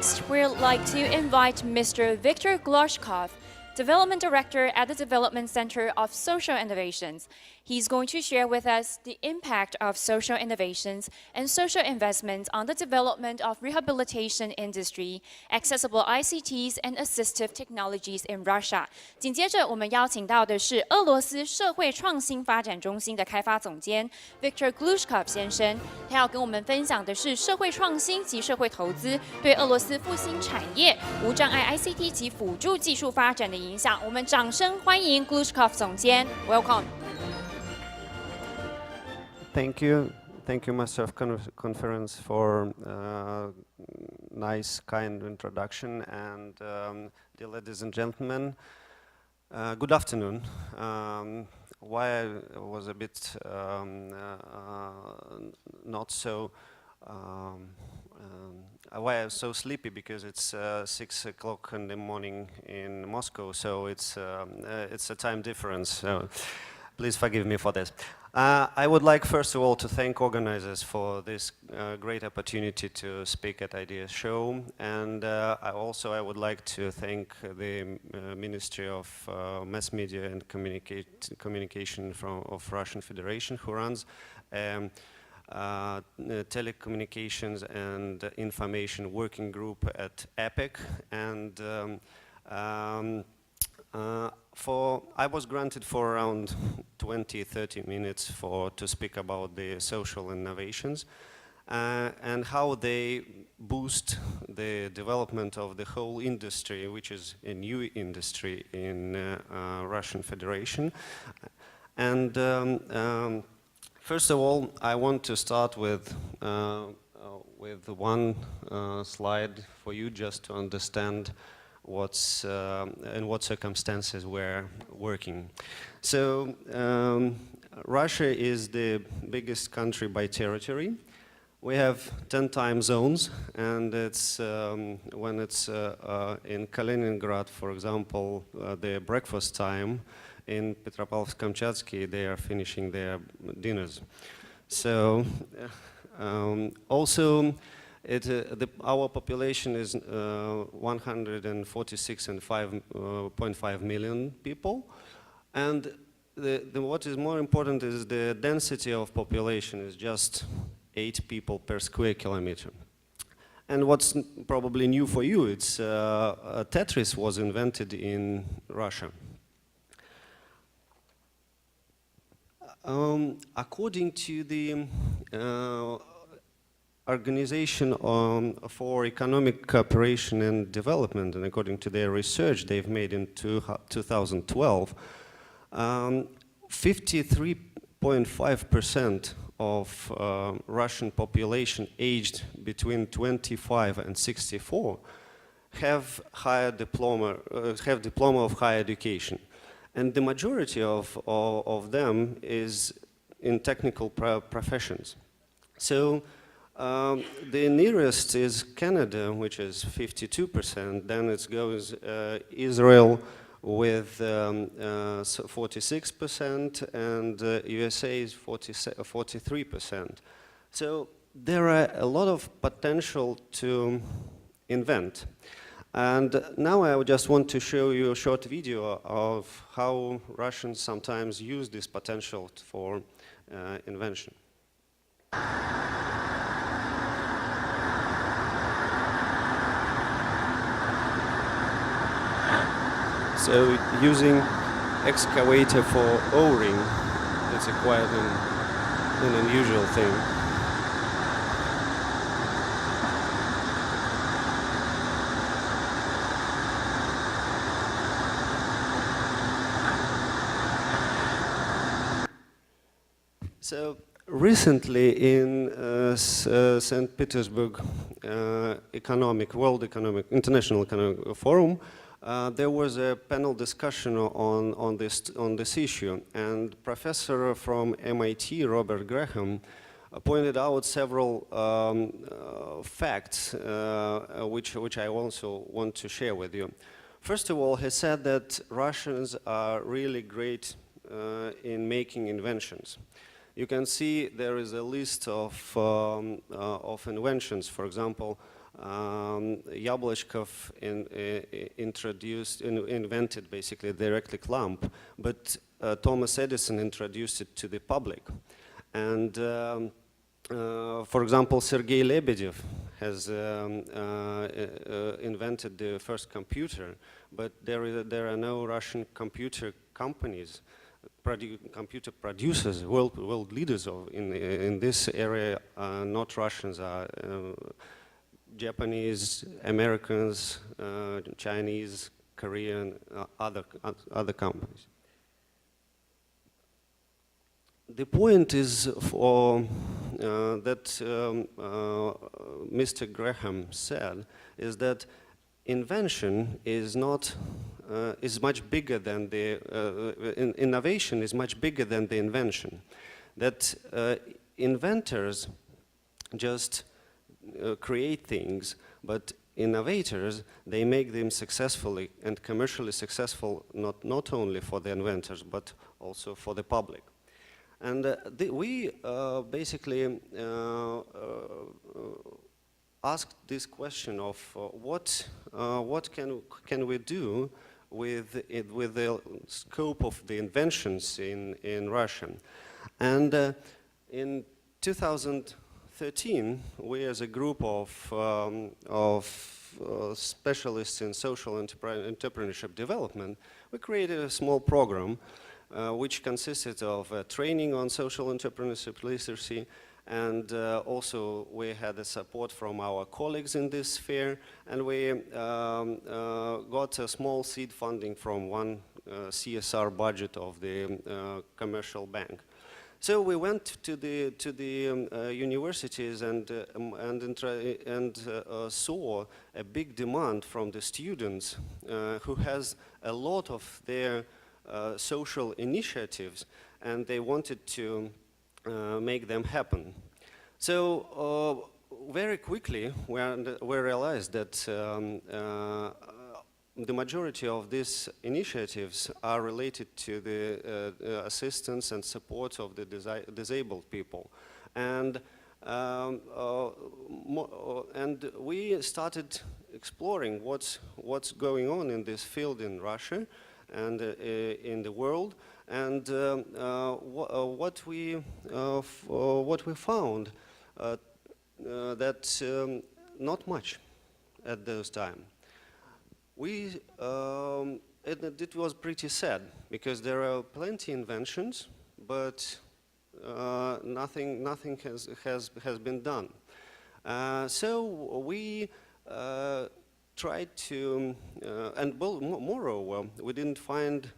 Next, we'd like to invite Mr. Viktor Glушков, Development Director at the Development Center of Social Innovations. He's going to share with us the impact of social innovations and social investments on the development of rehabilitation industry, accessible ICTs and assistive technologies in Russia. 紧接着，我们邀请到的是俄罗斯社会创新发展中心的开发总监 Viktor Glушков 先生，他要跟我们分享的是社会创新及社会投资对俄罗斯复兴产业、无障碍 ICT 及辅助技术发展的影响。我们掌声欢迎 Glушков 总监 ，Welcome。Thank you, Master of Conference, for nice, kind introduction, and dear ladies and gentlemen, good afternoon. Why I was a bit not so, why I'm so sleepy, because it's 6 o'clock in the morning in Moscow, so it's a time difference. So please forgive me for this. I would like, first of all, to thank organizers for this great opportunity to speak at IDEAS Show, and I would like to thank the Ministry of Mass Media and Communication of Russian Federation, who runs telecommunications and information working group at APEC, and I was granted for around 20-30 minutes to speak about the social innovations and how they boost the development of the whole industry, which is a new industry in Russian Federation. And first of all, I want to start with one slide for you, just to understand in what circumstances we're working. So Russia is the biggest country by territory. We have 10 time zones, and it's when it's in Kaliningrad, for example, the breakfast time. In Petropavlovsk-Kamchatsky, they are finishing their dinners. So also, our population is 146.5 million people, and what is more important is the density of population is just 8 people per square kilometer. And what's probably new for you, it's Tetris was invented in Russia. According to the Organization for Economic Cooperation and Development, and according to their research they've made in 2012, 53.5% of Russian population aged between 25 and 64 have diploma of higher education, and the majority of them is in technical professions. So the nearest is Canada, which is 52%, then it goes Israel with 46%, and USA is 43%. So there are a lot of potential to invent. And now I just want to show you a short video of how Russians sometimes use this potential for invention. So using excavator for O-ring, it's quite an unusual thing. So recently in St. Petersburg International Economic Forum, there was a panel discussion on this issue, and professor from MIT, Robert Graham, pointed out several facts which I also want to share with you. First of all, he said that Russians are really great in making inventions. You can see there is a list of inventions. For example, Yablachkov invented basically the electric lamp, but Thomas Edison introduced it to the public. And for example, Sergei Lebedev has invented the first computer, but there are no Russian computer companies, computer producers, world leaders in this area. Not Russians, are Japanese, Americans, Chinese, Korean, other companies. The point is that Mr. Graham said is that invention is not is much bigger than the innovation is much bigger than the invention. That inventors just create things, but innovators, they make them successfully and commercially successful, not only for the inventors but also for the public. And we basically asked this question of what can we do with the scope of the inventions in Russia. And in 2013, we as a group of specialists in social entrepreneurship development, we created a small program which consisted of training on social entrepreneurship literacy, and also we had the support from our colleagues in this sphere, and we got a small seed funding from one CSR budget of the commercial bank. So we went to the universities and saw a big demand from the students who has a lot of their social initiatives, and they wanted to make them happen. So very quickly we realized that the majority of these initiatives are related to the assistance and support of the disabled people. And we started exploring what's going on in this field in Russia and in the world, and what we found that not much at those time. It was pretty sad because there are plenty inventions, but nothing has been done. So we tried to, and moreover, we didn't find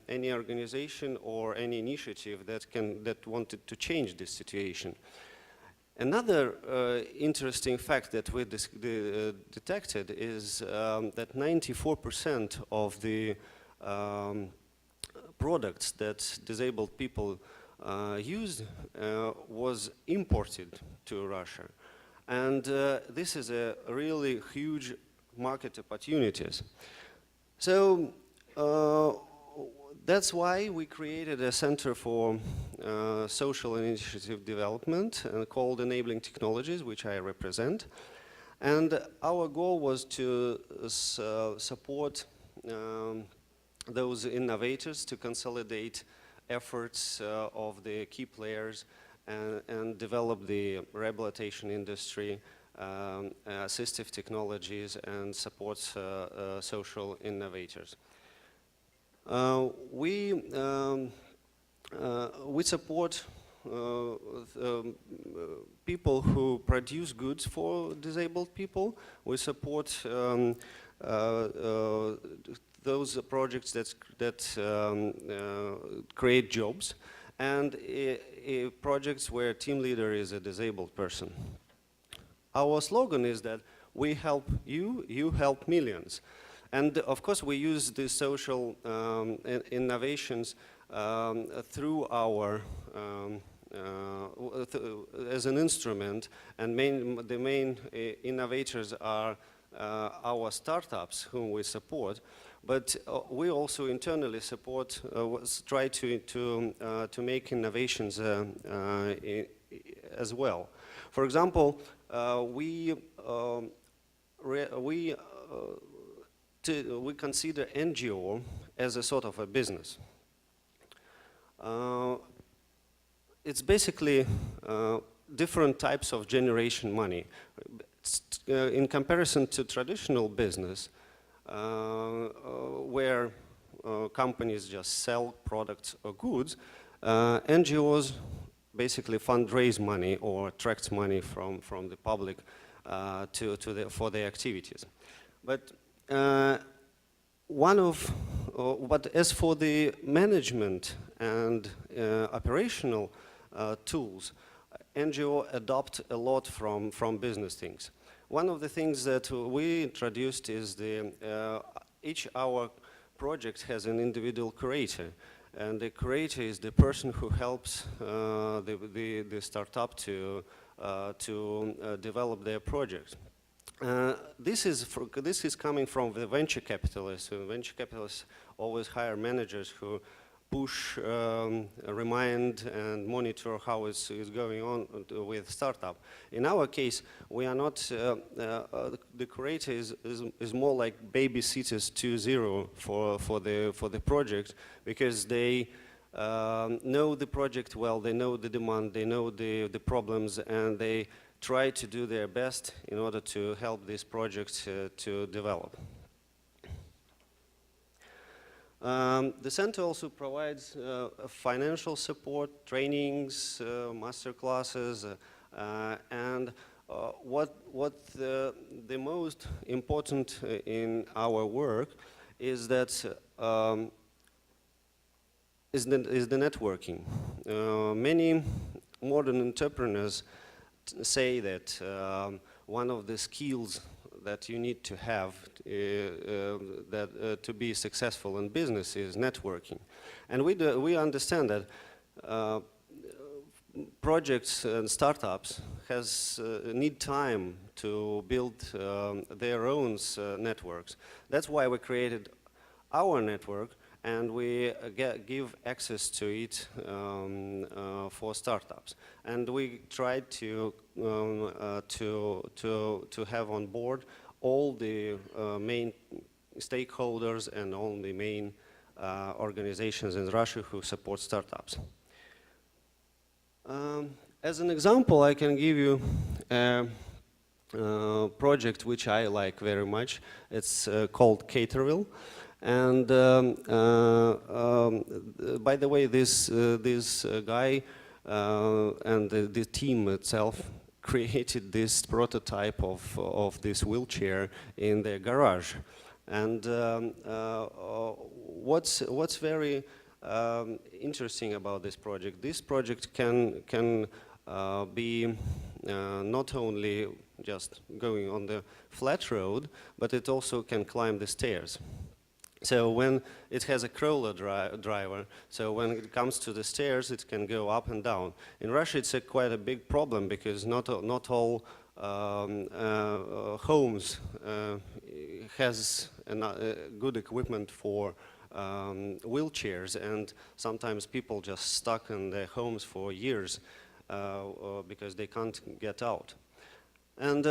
any organization or any initiative that wanted to change this situation. Another interesting fact that we detected is that 94% of the products that disabled people used was imported to Russia. And this is a really huge market opportunities. So that's why we created a Center for Social Initiative Development called Enabling Technologies, which I represent. And our goal was to support those innovators to consolidate efforts of the key players and develop the rehabilitation industry, assistive technologies, and support social innovators. We support people who produce goods for disabled people. We support those projects that create jobs, and projects where team leader is a disabled person. Our slogan is that we help you, you help millions. And of course we use the social innovations through our as an instrument, and the main innovators are our startups whom we support, but we also internally support, try to make innovations as well. For example, we we consider NGO as a sort of a business. It's basically different types of generation money. In comparison to traditional business, where companies just sell products or goods, NGOs basically fundraise money or attracts money from the public for their activities. But but as for the management and operational tools, NGO adopt a lot from business things. One of the things that we introduced is each our project has an individual curator, and the curator is the person who helps the startup to develop their project. This is coming from the venture capitalists. Venture capitalists always hire managers who push, remind, and monitor how it's going on with startup. In our case, we are not. The curator is more like babysitters 2.0 for the project, because they know the project well, they know the demand, they know the problems, and they try to do their best in order to help this project to develop. The center also provides financial support, trainings, master classes, and what the most important in our work is that is the networking. Many modern entrepreneurs say that one of the skills that you need to have to be successful in business is networking. And we understand that projects and startups need time to build their own networks. That's why we created our network, and we give access to it for startups. And we tried to have on board all the main stakeholders and all the main organizations in Russia who support startups. As an example, I can give you a project which I like very much. It's called Caterville. And by the way, this guy and the team itself created this prototype of this wheelchair in their garage. And what's very interesting about this project can be not only just going on the flat road, but it also can climb the stairs. So when it has a crawler driver, so when it comes to the stairs, it can go up and down. In Russia, it's quite a big problem, because not all homes has good equipment for wheelchairs, and sometimes people just stuck in their homes for years because they can't get out. And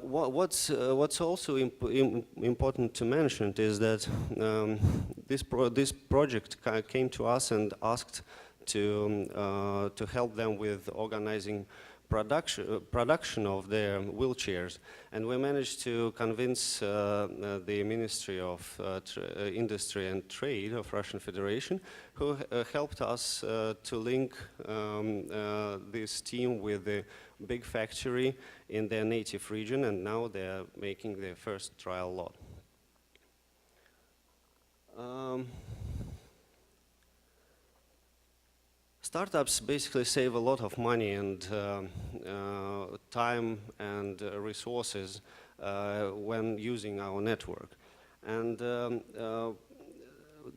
what's also important to mention is that this project came to us and asked to help them with organizing production of their wheelchairs, and we managed to convince the Ministry of Industry and Trade of Russian Federation, who helped us to link this team with the big factory in their native region, and now they are making their first trial lot. Startups basically save a lot of money and time and resources when using our network. And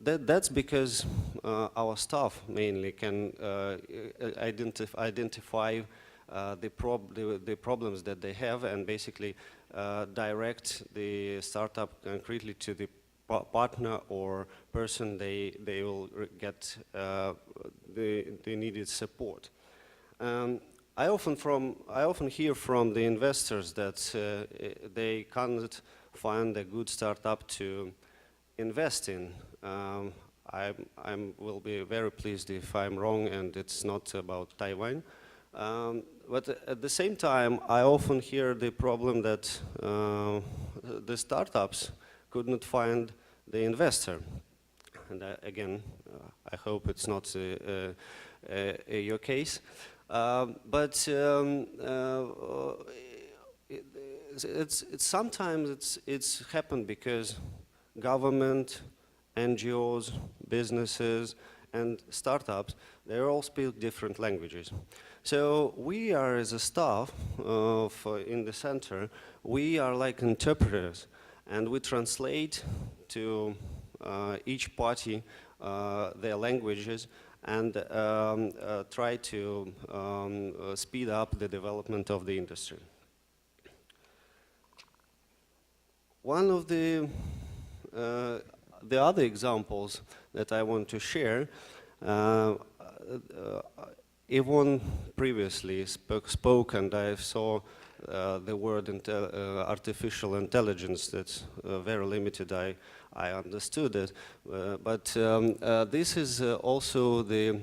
that's because our staff mainly can identify the problems that they have, and basically direct the startup concretely to the partner or person they will get the needed support. I often hear from the investors that they cannot find a good startup to invest in. I will be very pleased if I'm wrong and it's not about Taiwan. But at the same time, I often hear the problem that the startups could not find the investor. And again, I hope it's not your case. But sometimes it's happened because government, NGOs, businesses, and startups, they all speak different languages. So we are, as a staff in the center, we are like interpreters, and we translate to each party their languages and try to speed up the development of the industry. One of the other examples that I want to share, Yvonne previously spoke and I saw the word artificial intelligence. That's very limited. I understood it, but this is also the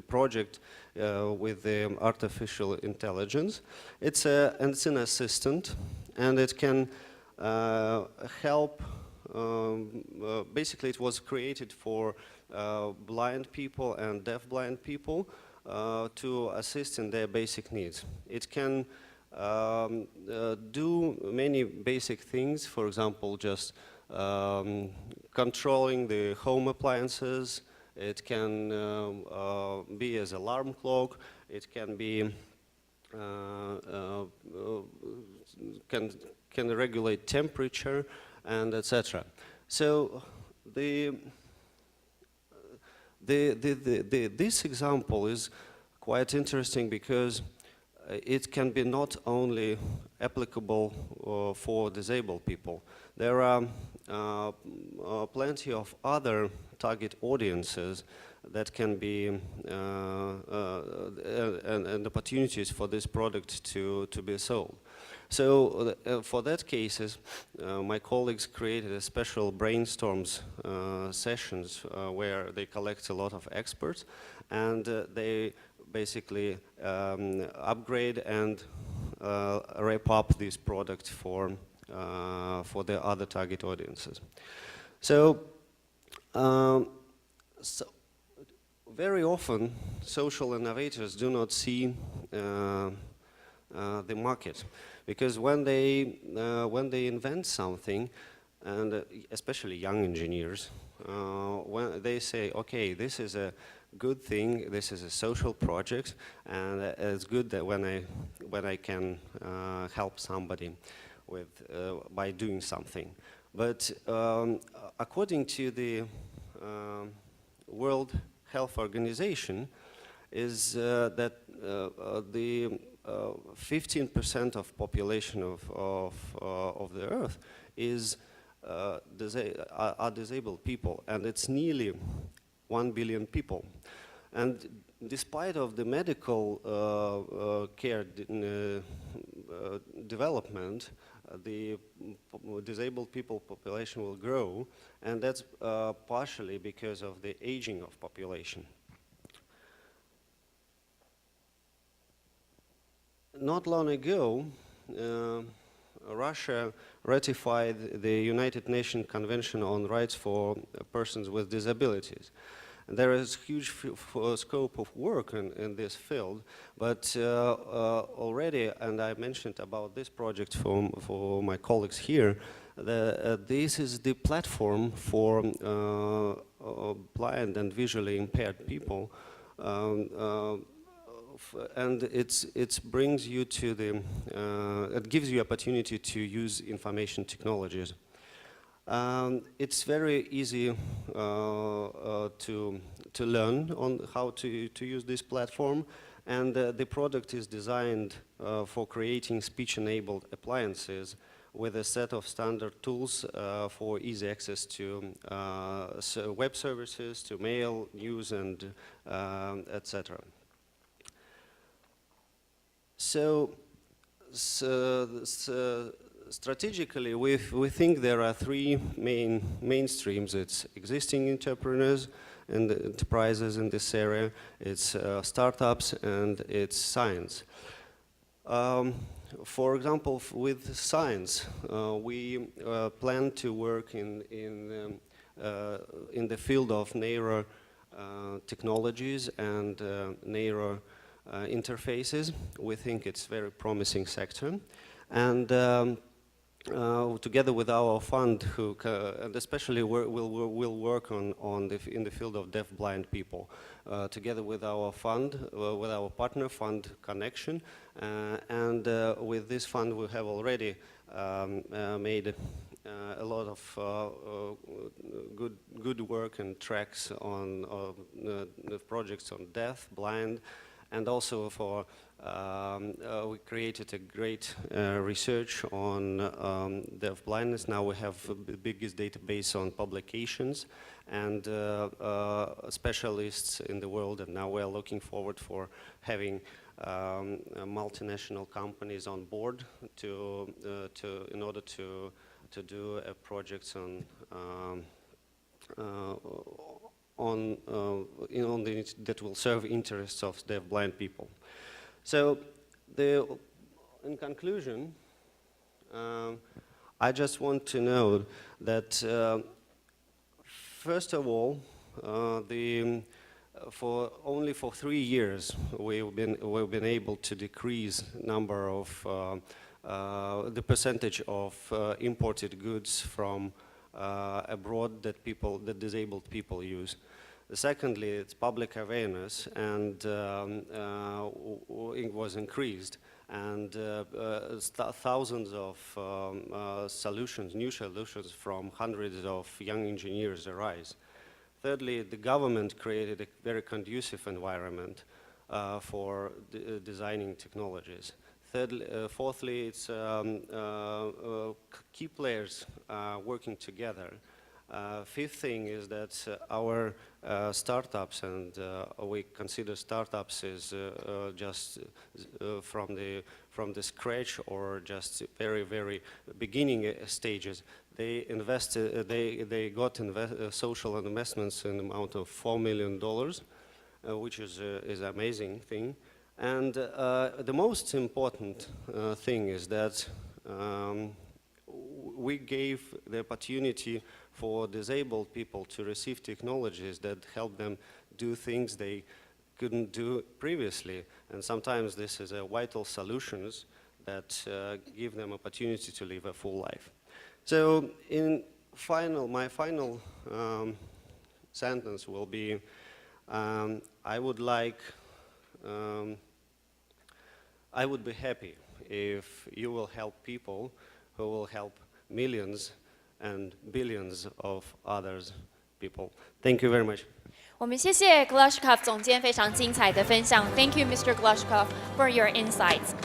project with the artificial intelligence. It's an Anson Assistant, and it can help. Basically, it was created for blind people and deaf-blind people to assist in their basic needs. It can do many basic things, for example, just controlling the home appliances. It can be as alarm clock. It can be can regulate temperature and etc. So this example is quite interesting because it can be not only applicable for disabled people. There are plenty of other target audiences that can be and opportunities for this product to be sold. So for that cases, my colleagues created a special brainstorms sessions where they collect a lot of experts, and they basically upgrade and wrap up this product for the other target audiences. So very often, social innovators do not see the market, because when they invent something, and especially young engineers, when they say, okay, this is a good thing, this is a social project, and it's good that when I can help somebody with by doing something. But according to the World Health Organization, is that the 15% of population of the Earth is are disabled people, and it's nearly 1 billion people. And despite of the medical care development, the disabled people population will grow, and that's partially because of the aging of population. Not long ago, Russia ratified the United Nations Convention on Rights for Persons with Disabilities. And there is huge scope of work in this field, but already, and I mentioned about this project for my colleagues here, this is the platform for blind and visually impaired people, and it brings you to the, it gives you opportunity to use information technologies. It's very easy to learn on how to use this platform, and the product is designed for creating speech-enabled appliances with a set of standard tools for easy access to web services, to mail, news, and etc. So, strategically, we think there are three main streams. It's existing entrepreneurs and enterprises in this area, it's startups, and it's science. For example, with science, we plan to work in the field of neuro technologies and neuro interfaces. We think it's a very promising sector. And together with our fund, and especially we'll work in the field of deaf-blind people. Together with our fund, with our partner fund Connection, and with this fund we have already made a lot of good work and tracks on the projects on deaf, blind, and also for we created a great research on deaf blindness. Now we have the biggest database on publications and specialists in the world, and now we are looking forward for having multinational companies on board in order to do projects that will serve interests of deaf-blind people. So, in conclusion, I just want to know that first of all, only for 3 years we've been able to decrease number of the percentage of imported goods from abroad that disabled people use. Secondly, it's public awareness, and it was increased, and thousands of solutions, new solutions from hundreds of young engineers arise. Thirdly, the government created a very conducive environment for designing technologies. Fourthly, it's key players working together. Fifth thing is that our startups, and we consider startups as just from the scratch or just very beginning stages. They invested. They got social investments in the amount of $4 million, which is an amazing thing. And the most important thing is that we gave the opportunity for disabled people to receive technologies that help them do things they couldn't do previously. And sometimes this is a vital solutions that give them opportunity to live a full life. So my final sentence will be, I would be happy if you will help people who will help millions and billions of others people. Thank you very much. 我们谢谢 Glashkov 总监非常精彩的分享。Thank you, Mr. Glashkov, for your insights.